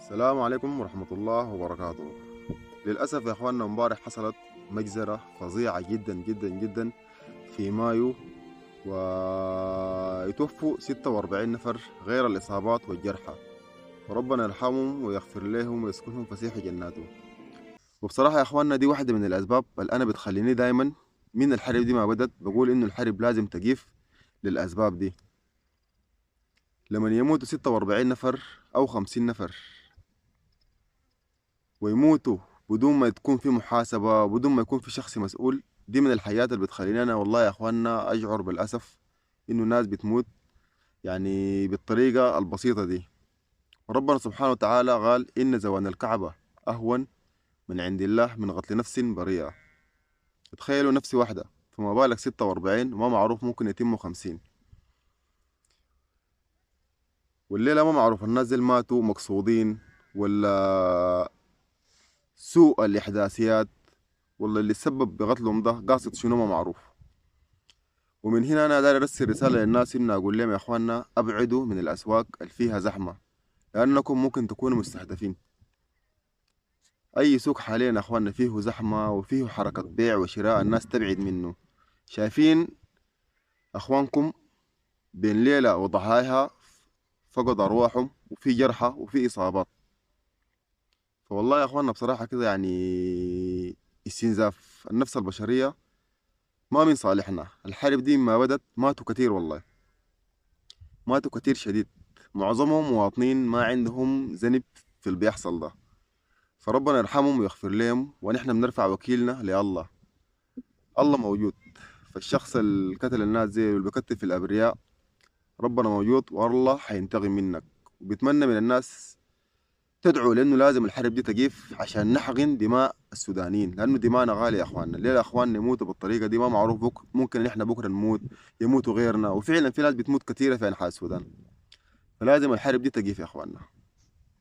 السلام عليكم ورحمة الله وبركاته. للأسف يا أخواننا امبارح حصلت مجزرة فظيعة جدا جدا جدا في مايو، ويتوفوا 46 نفر غير الإصابات والجرحى، وربنا يرحمهم ويغفر لهم ويسكنهم فسيح جناته. وبصراحة يا أخواننا دي واحدة من الأسباب اللي أنا بتخليني دايما من الحرب دي ما بدت بقول إنه الحرب لازم تقيف للأسباب دي. لما يموتوا 46 نفر أو 50 نفر ويموتوا بدون ما تكون في محاسبة وبدون ما يكون في شخص مسؤول، دي من الحاجات اللي بتخليني أنا والله يا أخوانا أشعر بالأسف إنه الناس بتموت يعني بالطريقة البسيطة دي. وربنا سبحانه وتعالى قال إن زوان الكعبة أهون من عند الله من قتل نفس بريئة. تخيلوا نفس واحدة، فما بالك 46 وما معروف ممكن يتموا 50. والليلة ما معروف الناس دي ماتوا مقصودين ولا سوء الإحداثيات، والله اللي سبب بقتلهم ده قاصد شنو ما معروف. ومن هنا انا داير ارسل رساله للناس اني اقول لهم يا اخواننا ابعدوا من الاسواق اللي فيها زحمه، لانكم ممكن تكونوا مستهدفين. اي سوق حاليا يا اخواننا فيه زحمه وفيه حركه بيع وشراء، الناس تبعد منه. شايفين اخوانكم بين ليله وضحاياها فقد ارواحهم، وفي جرحى وفي اصابات. فوالله يا اخواننا بصراحه كده يعني استنزاف النفس البشريه ما من صالحنا. الحرب دي ما بدت ماتوا كتير، والله ماتوا كتير شديد. معظمهم مواطنين ما عندهم ذنب في اللي بيحصل ده، فربنا يرحمهم ويغفر لهم، ونحن بنرفع وكيلنا لله. الله موجود. فالشخص اللي قتل الناس زي واللي بيقتل في الأبرياء ربنا موجود، والله حينتقم منك. وبيتمنى من الناس تدعو لأنه لازم الحرب دي تقيف عشان نحقن دماء السودانيين، لأنه دماءنا غالية يا أخواننا. ليه يا أخواننا يموتوا بالطريقة دي؟ ما معروف ممكن إحنا بكرة نموت، يموتوا غيرنا، وفعلا في ناس بتموت كثيرة في أنحاء السودان. فلازم الحرب دي تقيف يا أخواننا.